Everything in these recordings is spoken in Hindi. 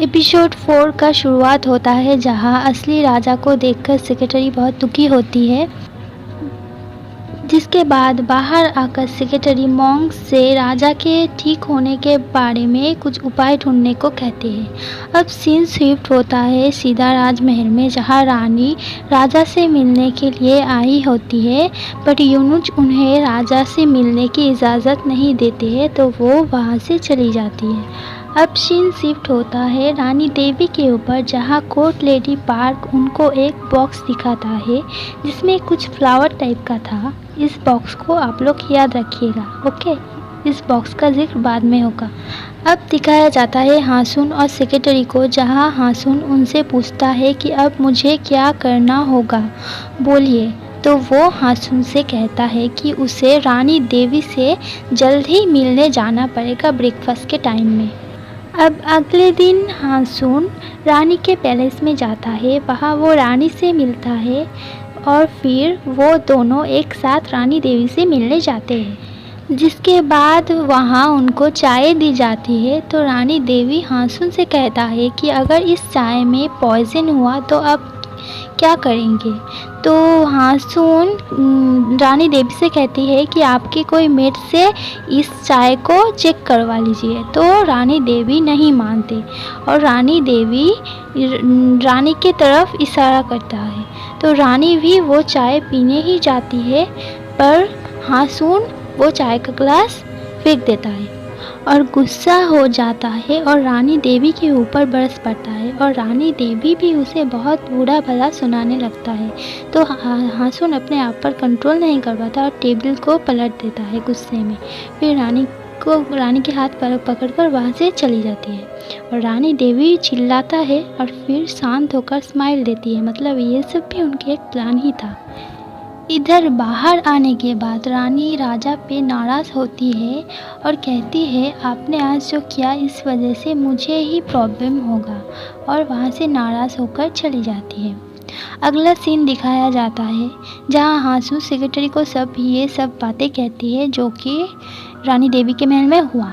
एपिसोड 4 का शुरुआत होता है जहां असली राजा को देखकर सेक्रेटरी बहुत दुखी होती है। जिसके बाद बाहर आकर सेक्रेटरी मॉन्क से राजा के ठीक होने के बारे में कुछ उपाय ढूंढने को कहते हैं। अब सीन शिफ्ट होता है सीधा राजमहल में, जहां रानी राजा से मिलने के लिए आई होती है, बट यूनुस उन्हें राजा से मिलने की इजाज़त नहीं देते हैं, तो वो वहां से चली जाती है। अब सीन शिफ्ट होता है रानी देवी के ऊपर, जहां कोर्ट लेडी पार्क उनको एक बॉक्स दिखाता है जिसमें कुछ फ्लावर टाइप का था। इस बॉक्स को आप लोग याद रखिएगा, ओके। इस बॉक्स का जिक्र बाद में होगा। अब दिखाया जाता है हासुन और सेक्रेटरी को, जहां हासुन उनसे पूछता है कि अब मुझे क्या करना होगा, बोलिए। तो वो हासुन से कहता है कि उसे रानी देवी से जल्द ही मिलने जाना पड़ेगा ब्रेकफास्ट के टाइम में। अब अगले दिन हासुन रानी के पैलेस में जाता है, वहाँ वो रानी से मिलता है और फिर वो दोनों एक साथ रानी देवी से मिलने जाते हैं। जिसके बाद वहाँ उनको चाय दी जाती है, तो रानी देवी हासुन से कहता है कि अगर इस चाय में पॉइजन हुआ तो अब क्या करेंगे। तो हासुन रानी देवी से कहती है कि आपके कोई मेट से इस चाय को चेक करवा लीजिए। तो रानी देवी नहीं मानते और रानी देवी रानी की तरफ इशारा करता है, तो रानी भी वो चाय पीने ही जाती है, पर हासुन वो चाय का ग्लास फेंक देता है और गुस्सा हो जाता है और रानी देवी के ऊपर बरस पड़ता है और रानी देवी भी उसे बहुत बुरा भला सुनाने लगता है। तो हासुन अपने आप पर कंट्रोल नहीं कर पाता और टेबल को पलट देता है गुस्से में। फिर रानी के हाथ पर पकड़कर वहाँ से चली जाती है और रानी देवी चिल्लाता है और फिर शांत होकर स्माइल देती है, मतलब ये सब भी उनके एक प्लान ही था। इधर बाहर आने के बाद रानी राजा पे नाराज़ होती है और कहती है आपने आज जो किया इस वजह से मुझे ही प्रॉब्लम होगा, और वहाँ से नाराज़ होकर चली जाती है। अगला सीन दिखाया जाता है जहाँ हासुन सेक्रेटरी को ये सब बातें कहती है जो कि रानी देवी के महल में हुआ,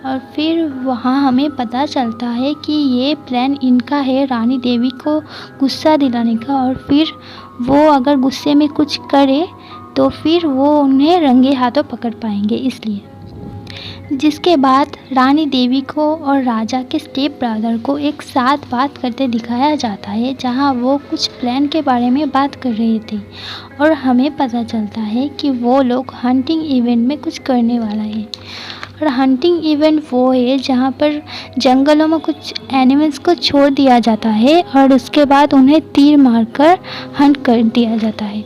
और फिर वहाँ हमें पता चलता है कि ये प्लान इनका है रानी देवी को गुस्सा दिलाने का, और फिर वो अगर गुस्से में कुछ करे तो फिर वो उन्हें रंगे हाथों पकड़ पाएंगे, इसलिए। जिसके बाद रानी देवी को और राजा के स्टेप ब्रदर को एक साथ बात करते दिखाया जाता है, जहाँ वो कुछ प्लान के बारे में बात कर रहे थे, और हमें पता चलता है कि वो लोग हंटिंग इवेंट में कुछ करने वाला है। और हंटिंग इवेंट वो है जहाँ पर जंगलों में कुछ एनिमल्स को छोड़ दिया जाता है और उसके बाद उन्हें तीर मारकर हंट कर दिया जाता है।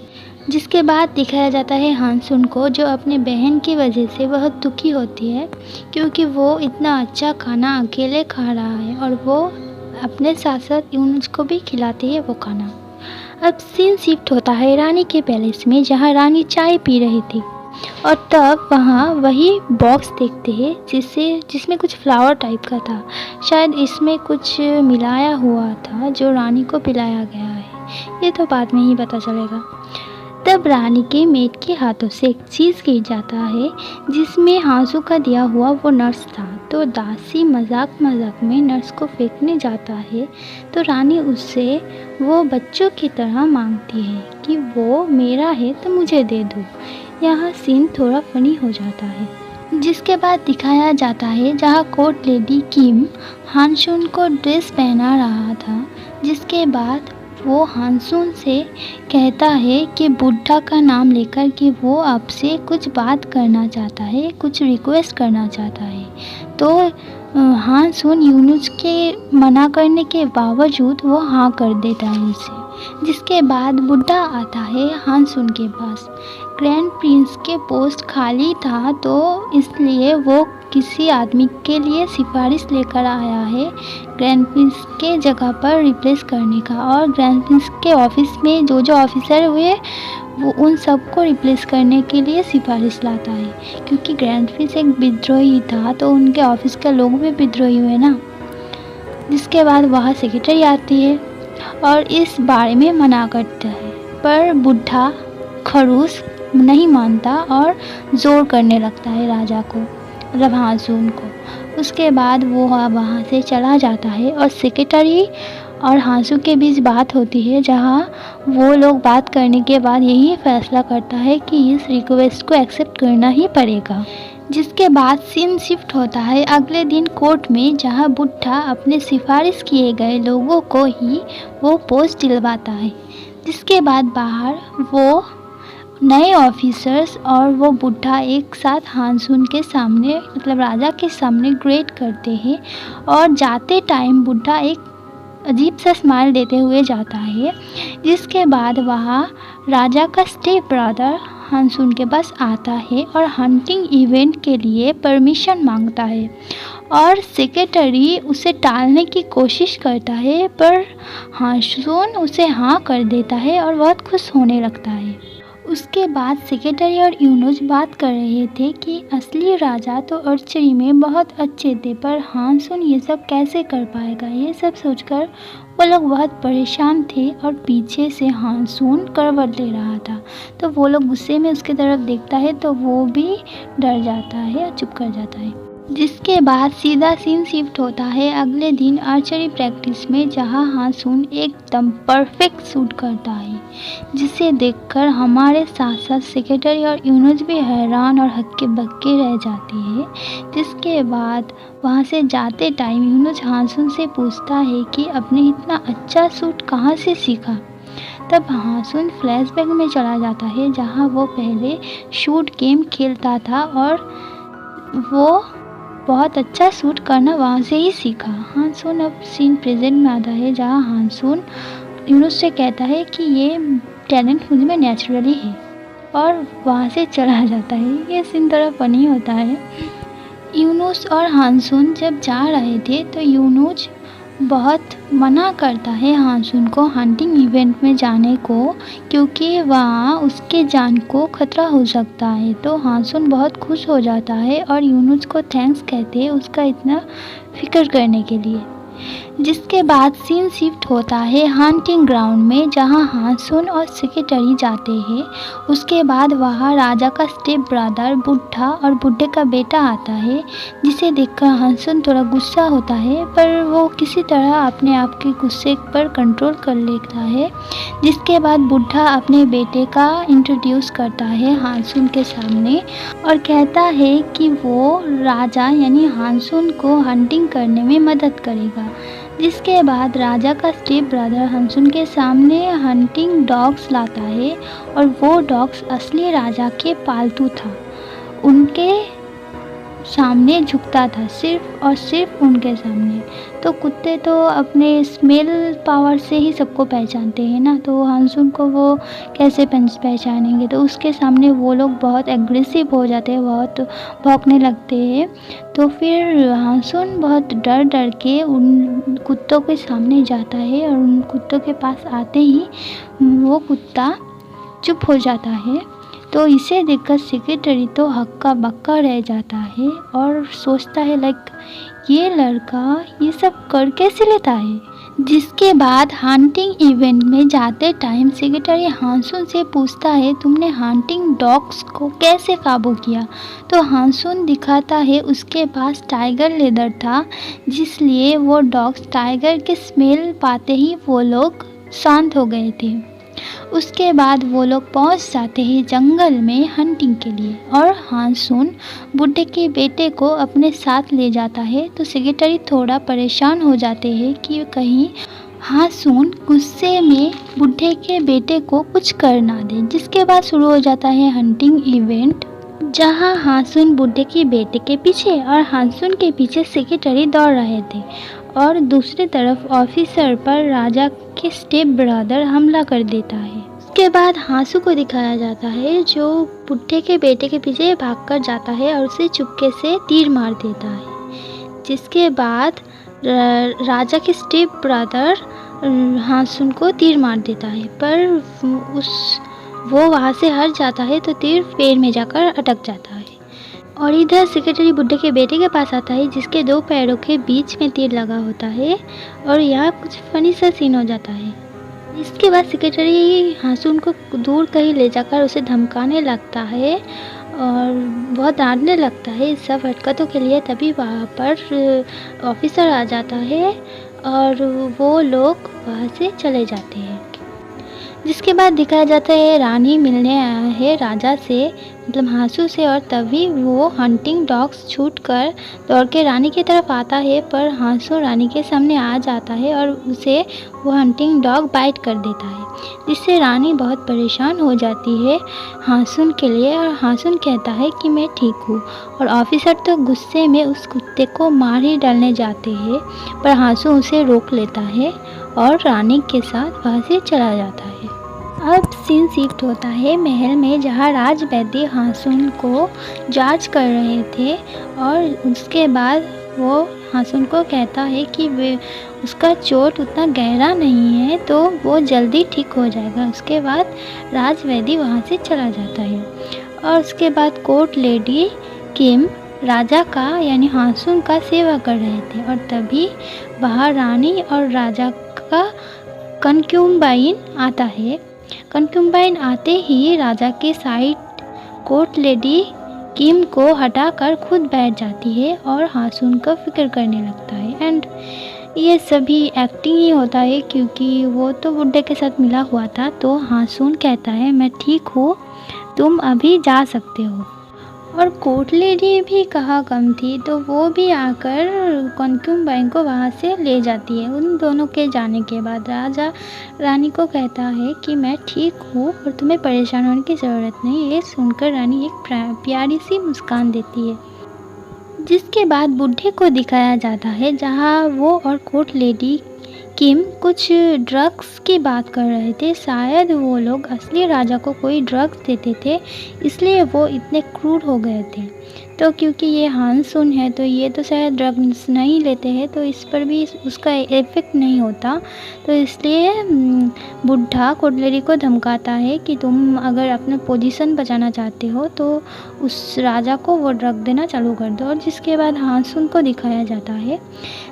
जिसके बाद दिखाया जाता है हासुन को, जो अपने बहन की वजह से बहुत दुखी होती है क्योंकि वो इतना अच्छा खाना अकेले खा रहा है और वो अपने साथ साथ यूनुस को भी खिलाती है वो खाना। अब सीन शिफ्ट होता है रानी के पैलेस में, जहाँ रानी चाय पी रही थी और तब वहाँ वही बॉक्स देखते हैं जिसमें कुछ फ्लावर टाइप का था। शायद इसमें कुछ मिलाया हुआ था जो रानी को पिलाया गया है, ये तो बाद में ही पता चलेगा। तब रानी के मेट के हाथों से एक चीज़ गिर जाता है जिसमें हासुन का दिया हुआ वो नर्स था। तो दासी मजाक में नर्स को फेंकने जाता है, तो रानी उससे वो बच्चों की तरह मांगती है कि वो मेरा है तो मुझे दे दो। यहाँ सीन थोड़ा फनी हो जाता है। जिसके बाद दिखाया जाता है जहाँ कोर्ट लेडी किम हासुन को ड्रेस पहना रहा था, जिसके बाद वो हासुन से कहता है कि बुड्ढा का नाम लेकर कि वो आपसे कुछ बात करना चाहता है, कुछ रिक्वेस्ट करना चाहता है। तो हासुन यूनुस के मना करने के बावजूद वो हाँ कर देता है उसे। जिसके बाद बुड्ढा आता है हासुन के पास। ग्रैंड प्रिंस के पोस्ट खाली था, तो इसलिए वो किसी आदमी के लिए सिफारिश लेकर आया है ग्रैंड प्रिंस के जगह पर रिप्लेस करने का, और ग्रैंड प्रिंस के ऑफिस में जो ऑफिसर हुए वो उन सबको रिप्लेस करने के लिए सिफारिश लाता है, क्योंकि ग्रैंड प्रिंस एक विद्रोही था तो उनके ऑफिस के लोग भी विद्रोही हुए ना। जिसके बाद वहाँ सेक्रेटरी आती है और इस बारे में मना करता है, पर बुढ़ा खड़ूस नहीं मानता और ज़ोर करने लगता है राजा को, मतलब हासुन को। उसके बाद वो वहाँ से चला जाता है और सेक्रेटरी और हांसू के बीच बात होती है, जहाँ वो लोग बात करने के बाद यही फैसला करता है कि इस रिक्वेस्ट को एक्सेप्ट करना ही पड़ेगा। जिसके बाद सीन शिफ्ट होता है अगले दिन कोर्ट में, जहाँ बुड्ढा अपने सिफारिश किए गए लोगों को ही वो पोस्ट दिलवाता है। जिसके बाद बाहर वो नए ऑफिसर्स और वो बुड्ढा एक साथ हानसून के सामने मतलब राजा के सामने ग्रेट करते हैं और जाते टाइम बुड्ढा एक अजीब सा स्माइल देते हुए जाता है। जिसके बाद वहाँ राजा का स्टेप ब्रदर हानसून के पास आता है और हंटिंग इवेंट के लिए परमिशन मांगता है और सेक्रेटरी उसे टालने की कोशिश करता है, पर हानसून उसे हाँ कर देता है और बहुत खुश होने लगता है। उसके बाद सेक्रेटरी और यूनुस बात कर रहे थे कि असली राजा तो आर्चरी में बहुत अच्छे थे, पर हानसून ये सब कैसे कर पाएगा। ये सब सोचकर वो लोग बहुत परेशान थे और पीछे से हानसून करवट ले रहा था, तो वो लोग गुस्से में उसकी तरफ देखता है तो वो भी डर जाता है और चुप कर जाता है। जिसके बाद सीधा सीन शिफ्ट होता है अगले दिन आर्चरी प्रैक्टिस में, जहां हानसून एकदम परफेक्ट शूट करता है, जिसे देखकर हमारे साथ साथ सेक्रेटरी और यूनुस भी हैरान और हक्के बक्के रह जाते हैं। जिसके बाद वहां से जाते टाइम यूनुस हानसून से पूछता है कि आपने इतना अच्छा शूट कहाँ से सीखा। तब हानसून फ्लैशबैक में चला जाता है, जहाँ वो पहले शूट गेम खेलता था और वो बहुत अच्छा शूट करना वहाँ से ही सीखा। हानसून अब सीन प्रेजेंट में आता है, जहाँ हानसून यूनुस से कहता है कि ये टैलेंट मुझ में नेचुरली है और वहाँ से चला जाता है। ये सीन थोड़ा फनी होता है। यूनुस और हानसून जब जा रहे थे तो यूनुस बहुत मना करता है हानसून को हंटिंग इवेंट में जाने को, क्योंकि वहाँ उसके जान को खतरा हो सकता है। तो हानसून बहुत खुश हो जाता है और यूनुस को थैंक्स कहते हैं उसका इतना फिक्र करने के लिए। जिसके बाद सीन शिफ्ट होता है हंटिंग ग्राउंड में, जहां हानसून और सेक्रेटरी जाते हैं। उसके बाद वहां राजा का स्टेप ब्रदर बुड्ढा और बुड्ढे का बेटा आता है, जिसे देखकर हानसून थोड़ा गुस्सा होता है, पर वो किसी तरह अपने आप के गुस्से पर कंट्रोल कर लेता है। जिसके बाद बुड्ढा अपने बेटे का इंट्रोड्यूस करता है हानसून के सामने और कहता है कि वो राजा यानी हानसून को हंटिंग करने में मदद करेगा। जिसके बाद राजा का स्टेप ब्रदर हानसून के सामने हंटिंग डॉग्स लाता है और वो डॉग्स असली राजा के पालतू था। उनके सामने झुकता था, सिर्फ और सिर्फ उनके सामने। तो कुत्ते तो अपने स्मेल पावर से ही सबको पहचानते हैं ना, तो हानसून को वो कैसे पहचानेंगे। तो उसके सामने वो लोग बहुत एग्रेसिव हो जाते हैं, बहुत भौंकने लगते हैं। तो फिर हानसून बहुत डर डर के उन कुत्तों के सामने जाता है और उन कुत्तों के पास आते ही वो कुत्ता चुप हो जाता है। तो इसे देखकर सेक्रेटरी तो हक्का बक्का रह जाता है और सोचता है लाइक ये लड़का ये सब कर कैसे लेता है। जिसके बाद हंटिंग इवेंट में जाते टाइम सेक्रेटरी हानसून से पूछता है तुमने हंटिंग डॉग्स को कैसे काबू किया। तो हानसून दिखाता है उसके पास टाइगर लेदर था, जिसलिए वो डॉग्स टाइगर के स्मेल पाते ही वो लोग शांत हो गए थे। उसके बाद वो लोग पहुंच जाते हैं जंगल में हंटिंग के लिए और हानसून बुड्ढे के बेटे को अपने साथ ले जाता है। तो सेक्रेटरी थोड़ा परेशान हो जाते हैं कि कहीं हानसून गुस्से में बुड्ढे के बेटे को कुछ कर ना दे। जिसके बाद शुरू हो जाता है हंटिंग इवेंट, जहां हानसून बुड्ढे के बेटे के पीछे और हानसून के पीछे सेक्रेटरी दौड़ रहे थे और दूसरी तरफ ऑफिसर पर राजा के स्टेप ब्रदर हमला कर देता है। उसके बाद हांसू को दिखाया जाता है जो बुड्ढे के बेटे के पीछे भागकर जाता है और उसे चुपके से तीर मार देता है। जिसके बाद राजा के स्टेप ब्रदर हानसून को तीर मार देता है, पर वो वहाँ से हट जाता है तो तीर पैर में जाकर अटक जाता है। और इधर सेक्रेटरी बुड्ढे के बेटे के पास आता है, जिसके दो पैरों के बीच में तीर लगा होता है और यहाँ कुछ फनी सा सीन हो जाता है। इसके बाद सेक्रेटरी हानसून को दूर कहीं ले जाकर उसे धमकाने लगता है और बहुत डाँटने लगता है इस सब हरकतों के लिए। तभी वहाँ पर ऑफ़िसर आ जाता है और वो लोग वहाँ से चले जाते हैं। जिसके बाद दिखाया जाता है रानी मिलने आया है राजा से, मतलब हाँसू से, और तभी वो हंटिंग डॉग्स छूटकर दौड़ के रानी की तरफ आता है, पर हाँसू रानी के सामने आ जाता है और उसे वो हंटिंग डॉग बाइट कर देता है, जिससे रानी बहुत परेशान हो जाती है हाँसून के लिए। और हाँसून कहता है कि मैं ठीक हूँ, और ऑफिसर तो गुस्से में उस कुत्ते को मार ही डालने जाते हैं, पर हाँसू उसे रोक लेता है और रानी के साथ वहाँ से चला जाता है। अब सीन शिफ्ट होता है महल में, जहाँ राज वैद्य हाँसून को जांच कर रहे थे, और उसके बाद वो हाँसून को कहता है कि वे उसका चोट उतना गहरा नहीं है, तो वो जल्दी ठीक हो जाएगा। उसके बाद राज वैद्य वहाँ से चला जाता है, और उसके बाद कोर्ट लेडी किम राजा का यानी हाँसून का सेवा कर रहे थे, और तभी वहाँ रानी और राजा का कनक्यूबाइन आता है। कनक्यूबाइन आते ही राजा के साइड कोर्ट लेडी किम को हटाकर खुद बैठ जाती है और हाँसून का फिक्र करने लगता है। एंड ये सभी एक्टिंग ही होता है, क्योंकि वो तो बुड्ढे के साथ मिला हुआ था। तो हाँसून कहता है मैं ठीक हूँ, तुम अभी जा सकते हो। और कोर्ट लेडी भी कहाँ कम थी, तो वो भी आकर कनक्यूबाइन को वहाँ से ले जाती है। उन दोनों के जाने के बाद राजा रानी को कहता है कि मैं ठीक हूँ और तुम्हें परेशान होने की ज़रूरत नहीं। ये सुनकर रानी एक प्यारी सी मुस्कान देती है। जिसके बाद बुढ़े को दिखाया जाता है, जहाँ वो और कोर्ट लेडी किम कुछ ड्रग्स की बात कर रहे थे। शायद वो लोग असली राजा को कोई ड्रग्स देते थे, इसलिए वो इतने क्रूर हो गए थे। तो क्योंकि ये हाँसून है, तो ये तो शायद ड्रग्स नहीं लेते हैं, तो इस पर भी उसका इफ़ेक्ट नहीं होता। तो इसलिए बुढ़ा कोटलेरी को धमकाता है कि तुम अगर अपना पोजीशन बचाना चाहते हो तो उस राजा को वो ड्रग देना चालू कर दो। और जिसके बाद हाँसून को दिखाया जाता है,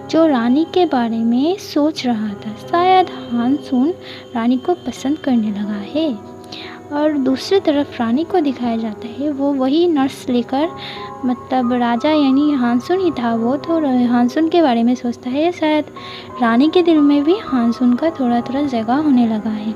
जो रानी के बारे में सोच रहा था। शायद हाँसून रानी को पसंद करने लगा है। और दूसरी तरफ रानी को दिखाया जाता है, वो वही नर्स लेकर, मतलब राजा यानी हाँसून ही था वो, तो हाँसून के बारे में सोचता है। शायद रानी के दिल में भी हाँसून का थोड़ा थोड़ा जगह होने लगा है।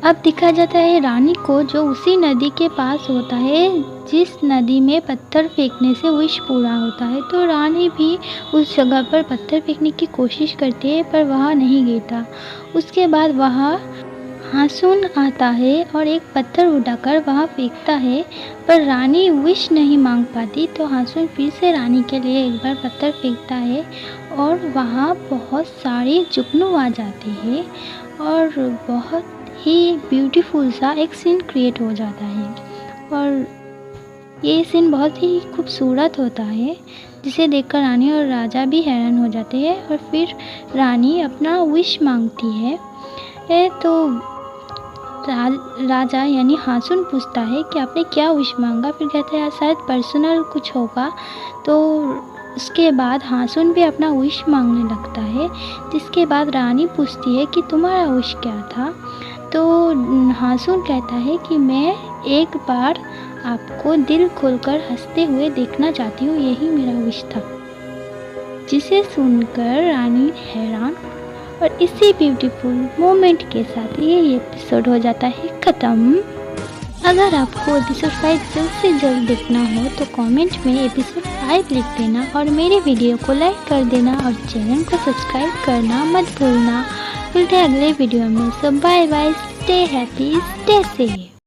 अब दिखाया जाता है रानी को, जो उसी नदी के पास होता है जिस नदी में पत्थर फेंकने से विष पूरा होता है। तो रानी भी उस जगह पर पत्थर फेंकने की कोशिश करती है, पर वहाँ नहीं गिरता। उसके बाद वहाँ हाँसून आता है और एक पत्थर उठाकर वहाँ फेंकता है, पर रानी विश नहीं मांग पाती। तो हाँसून फिर से रानी के लिए एक बार पत्थर फेंकता है और वहाँ बहुत सारे जुगनू आ जाते हैं और बहुत ही ब्यूटीफुल सा एक सीन क्रिएट हो जाता है। और ये सीन बहुत ही खूबसूरत होता है, जिसे देखकर रानी और राजा भी हैरान हो जाते हैं। और फिर रानी अपना विश मांगती है, तो राजा यानी हाँसून पूछता है कि आपने क्या विश मांगा। फिर कहता है शायद पर्सनल कुछ होगा। तो उसके बाद हाँसून भी अपना विश मांगने लगता है। जिसके बाद रानी पूछती है कि तुम्हारा विश क्या था। तो हाँसून कहता है कि मैं एक बार आपको दिल खोलकर हंसते हुए देखना चाहती हूँ, यही मेरा विश था। जिसे सुनकर रानी हैरान। और इसी ब्यूटीफुल मोमेंट के साथ ये एपिसोड हो जाता है ख़त्म। अगर आपको एपिसोड 5 जल्द से जल्द देखना हो तो कमेंट में एपिसोड 5 लिख देना और मेरे वीडियो को लाइक कर देना और चैनल को सब्सक्राइब करना मत भूलना। मिलते हैं अगले वीडियो में। So bye bye, stay happy, stay safe.